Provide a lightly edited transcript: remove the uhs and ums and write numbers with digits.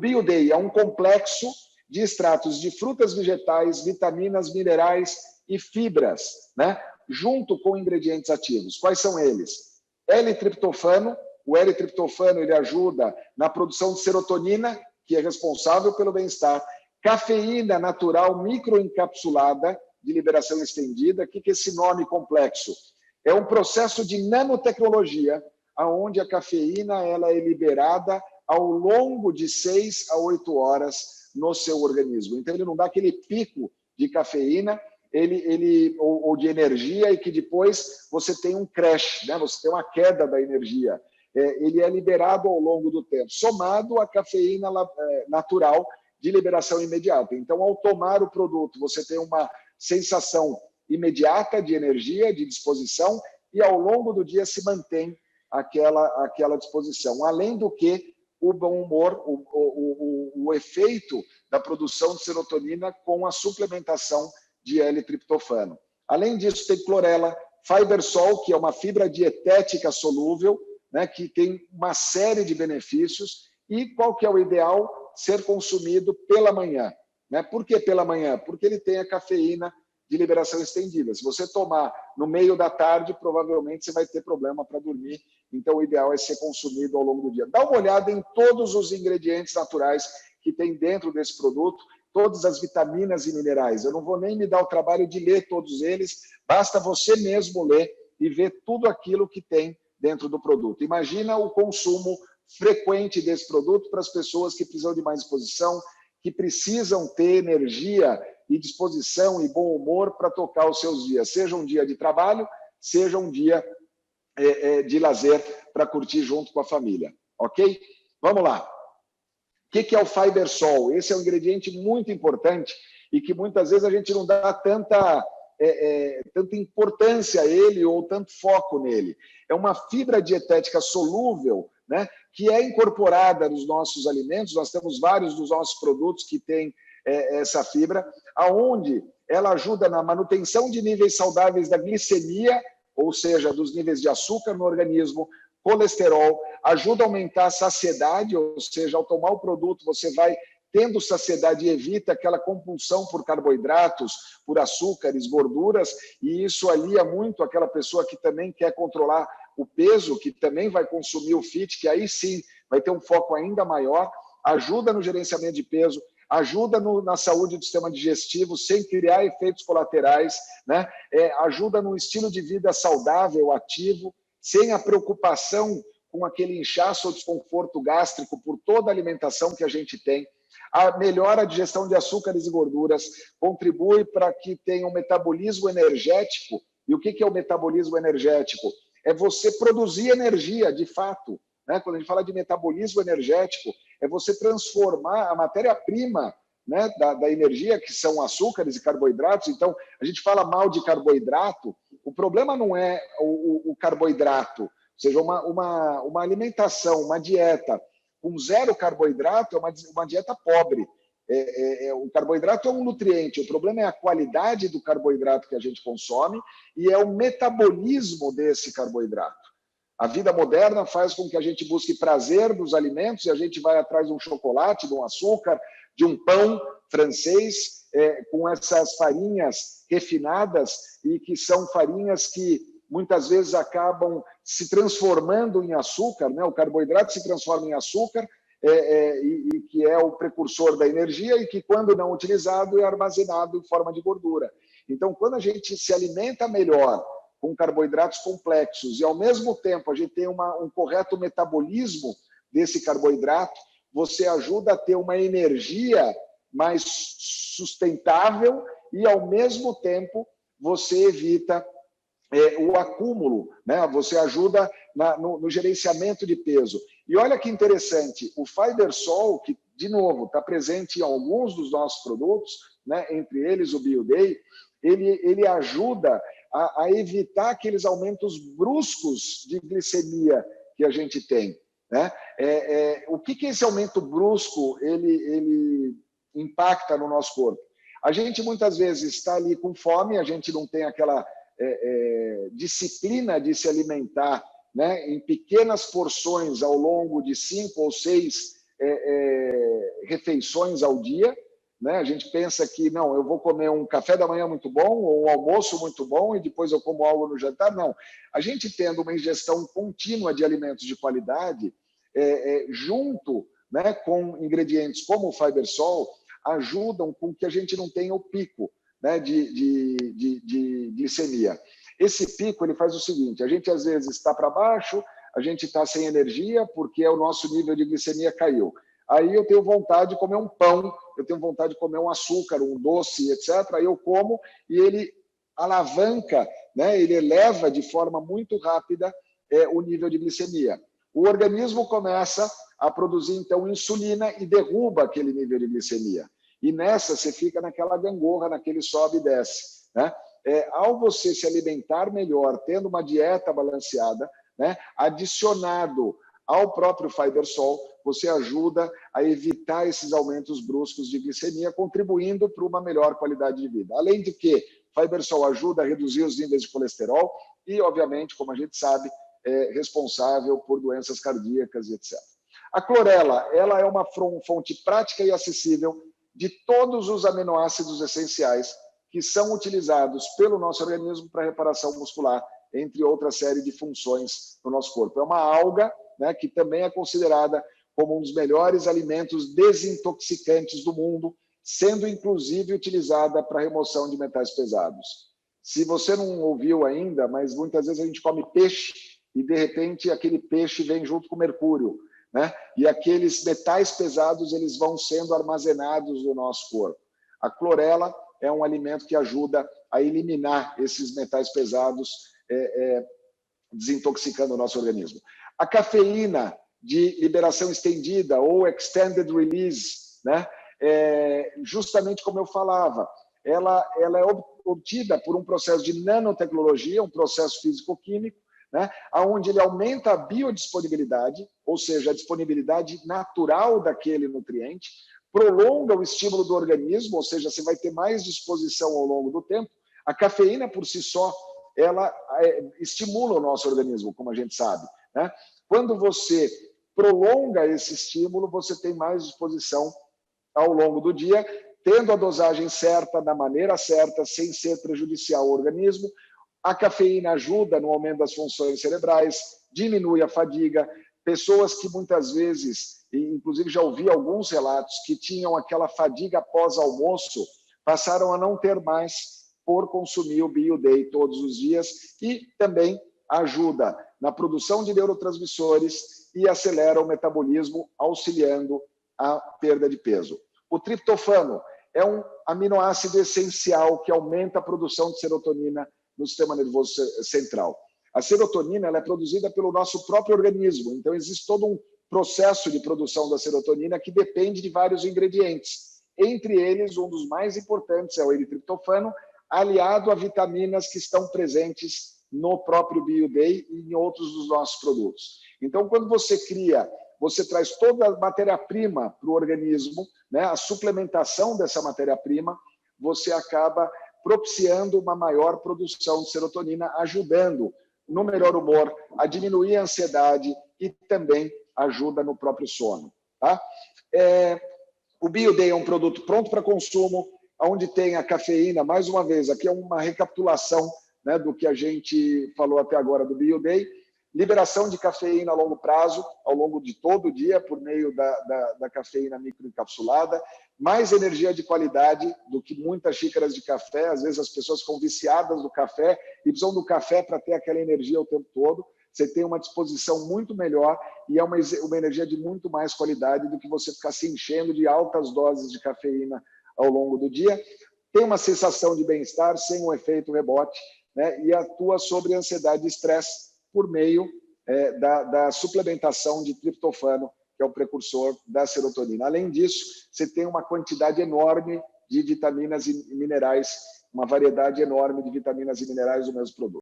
BioDay é um complexo de extratos de frutas, vegetais, vitaminas, minerais e fibras, né? Junto com ingredientes ativos. Quais são eles? L-triptofano. O L-triptofano ele ajuda na produção de serotonina, que é responsável pelo bem-estar. Cafeína natural microencapsulada de liberação estendida. O que é esse nome complexo? É um processo de nanotecnologia, onde a cafeína ela é liberada ao longo de 6 a 8 horas no seu organismo. Então, ele não dá aquele pico de cafeína ou de energia e que depois você tem um crash, né? Você tem uma queda da energia. Ele é liberado ao longo do tempo, somado à cafeína natural de liberação imediata. Então, ao tomar o produto, você tem uma sensação imediata de energia, de disposição, e ao longo do dia se mantém aquela disposição. Além do que, o bom humor, o efeito da produção de serotonina com a suplementação de L-triptofano. Além disso, tem clorela, Fibersol, que é uma fibra dietética solúvel, né, que tem uma série de benefícios. E qual que é o ideal? Ser consumido pela manhã. Né? Por que pela manhã? Porque ele tem a cafeína de liberação estendida. Se você tomar no meio da tarde, provavelmente você vai ter problema para dormir. Então, o ideal é ser consumido ao longo do dia. Dá uma olhada em todos os ingredientes naturais que tem dentro desse produto, todas as vitaminas e minerais. Eu não vou nem me dar o trabalho de ler todos eles, basta você mesmo ler e ver tudo aquilo que tem dentro do produto. Imagina o consumo frequente desse produto para as pessoas que precisam de mais disposição, que precisam ter energia e disposição e bom humor para tocar os seus dias, seja um dia de trabalho, seja um dia de lazer para curtir junto com a família, ok? Vamos lá. O que é o Fibersol? Esse é um ingrediente muito importante e que muitas vezes a gente não dá tanta importância a ele ou tanto foco nele. É uma fibra dietética solúvel, né, que é incorporada nos nossos alimentos. Nós temos vários dos nossos produtos que têm essa fibra, aonde ela ajuda na manutenção de níveis saudáveis da glicemia, ou seja, dos níveis de açúcar no organismo, colesterol, ajuda a aumentar a saciedade, ou seja, ao tomar o produto você vai tendo saciedade e evita aquela compulsão por carboidratos, por açúcares, gorduras, e isso alia muito aquela pessoa que também quer controlar o peso, que também vai consumir o FIT, que aí sim vai ter um foco ainda maior, ajuda no gerenciamento de peso, ajuda na saúde do sistema digestivo sem criar efeitos colaterais, né? Ajuda no estilo de vida saudável, ativo, sem a preocupação com aquele inchaço ou desconforto gástrico por toda a alimentação que a gente tem. Melhora a digestão de açúcares e gorduras, contribui para que tenha um metabolismo energético. E o que é o metabolismo energético? É você produzir energia, de fato. Né? Quando a gente fala de metabolismo energético, é você transformar a matéria-prima, né, da energia, que são açúcares e carboidratos. Então, a gente fala mal de carboidrato, o problema não é o carboidrato, ou seja, uma alimentação, uma dieta com zero carboidrato é uma dieta pobre. O carboidrato é um nutriente, o problema é a qualidade do carboidrato que a gente consome e é o metabolismo desse carboidrato. A vida moderna faz com que a gente busque prazer nos alimentos e a gente vai atrás de um chocolate, de um açúcar, de um pão francês, com essas farinhas refinadas e que são farinhas que muitas vezes acabam se transformando em açúcar, né? O carboidrato se transforma em açúcar, e que é o precursor da energia e que, quando não utilizado, é armazenado em forma de gordura. Então, quando a gente se alimenta melhor com carboidratos complexos e, ao mesmo tempo, a gente tem um correto metabolismo desse carboidrato, você ajuda a ter uma energia mais sustentável e, ao mesmo tempo, você evita o acúmulo, né? Você ajuda no gerenciamento de peso. E olha que interessante, o Fibersol, que, de novo, está presente em alguns dos nossos produtos, né? Entre eles o BioDay, ele ajuda a evitar aqueles aumentos bruscos de glicemia que a gente tem. Né? O que esse aumento brusco ele impacta no nosso corpo? A gente muitas vezes está ali com fome, a gente não tem aquela disciplina de se alimentar, né, em pequenas porções ao longo de 5 ou 6 refeições ao dia, né? A gente pensa que, não, eu vou comer um café da manhã muito bom, ou um almoço muito bom, e depois eu como algo no jantar. Não. A gente tendo uma ingestão contínua de alimentos de qualidade, junto, né, com ingredientes como o FiberSol, ajudam com que a gente não tenha o pico, né, de glicemia. Esse pico ele faz o seguinte: a gente às vezes está para baixo, a gente está sem energia porque o nosso nível de glicemia caiu. Aí eu tenho vontade de comer um pão, eu tenho vontade de comer um açúcar, um doce, etc. Aí eu como e ele alavanca, né, ele eleva de forma muito rápida o nível de glicemia. O organismo começa a produzir, então, insulina e derruba aquele nível de glicemia. E nessa você fica naquela gangorra, naquele sobe e desce, né? Ao você se alimentar melhor, tendo uma dieta balanceada, né, adicionado ao próprio FiberSol, você ajuda a evitar esses aumentos bruscos de glicemia, contribuindo para uma melhor qualidade de vida. Além de que FiberSol ajuda a reduzir os níveis de colesterol e, obviamente, como a gente sabe, é responsável por doenças cardíacas, etc. A clorela, ela é uma fonte prática e acessível de todos os aminoácidos essenciais que são utilizados pelo nosso organismo para reparação muscular, entre outra série de funções no nosso corpo. É uma alga, né, que também é considerada como um dos melhores alimentos desintoxicantes do mundo, sendo inclusive utilizada para remoção de metais pesados. Se você não ouviu ainda, mas muitas vezes a gente come peixe e, de repente, aquele peixe vem junto com mercúrio, né? E aqueles metais pesados eles vão sendo armazenados no nosso corpo. A clorela é um alimento que ajuda a eliminar esses metais pesados, desintoxicando o nosso organismo. A cafeína de liberação estendida ou extended release, né? Justamente como eu falava, ela é obtida por um processo de nanotecnologia, um processo físico-químico, né, onde ele aumenta a biodisponibilidade, ou seja, a disponibilidade natural daquele nutriente, prolonga o estímulo do organismo, ou seja, você vai ter mais disposição ao longo do tempo. A cafeína, por si só, ela estimula o nosso organismo, como a gente sabe, né? Quando você prolonga esse estímulo, você tem mais disposição ao longo do dia, tendo a dosagem certa, da maneira certa, sem ser prejudicial ao organismo. A cafeína ajuda no aumento das funções cerebrais, diminui a fadiga. Pessoas que muitas vezes, inclusive já ouvi alguns relatos, que tinham aquela fadiga pós-almoço, passaram a não ter mais por consumir o BioDay todos os dias, e também ajuda na produção de neurotransmissores e acelera o metabolismo, auxiliando a perda de peso. O triptofano é um aminoácido essencial que aumenta a produção de serotonina no sistema nervoso central. A serotonina ela é produzida pelo nosso próprio organismo, então existe todo um processo de produção da serotonina que depende de vários ingredientes. Entre eles, um dos mais importantes é o L-triptofano, aliado a vitaminas que estão presentes no próprio BioDay e em outros dos nossos produtos. Então, quando você traz toda a matéria-prima para o organismo, né, a suplementação dessa matéria-prima, você acaba propiciando uma maior produção de serotonina, ajudando no melhor humor, a diminuir a ansiedade e também ajuda no próprio sono. Tá? O BioDay é um produto pronto para consumo, onde tem a cafeína, mais uma vez, aqui é uma recapitulação, né, do que a gente falou até agora do BioDay. Liberação de cafeína a longo prazo, ao longo de todo o dia, por meio da cafeína microencapsulada, mais energia de qualidade do que muitas xícaras de café. Às vezes as pessoas ficam viciadas do café e precisam do café para ter aquela energia o tempo todo. Você tem uma disposição muito melhor e é uma energia de muito mais qualidade do que você ficar se enchendo de altas doses de cafeína ao longo do dia. Tem uma sensação de bem-estar sem um efeito rebote, né, e atua sobre ansiedade e estresse por meio da suplementação de triptofano, que é o precursor da serotonina. Além disso, você tem uma quantidade enorme de vitaminas e minerais, uma variedade enorme de vitaminas e minerais do mesmo produto.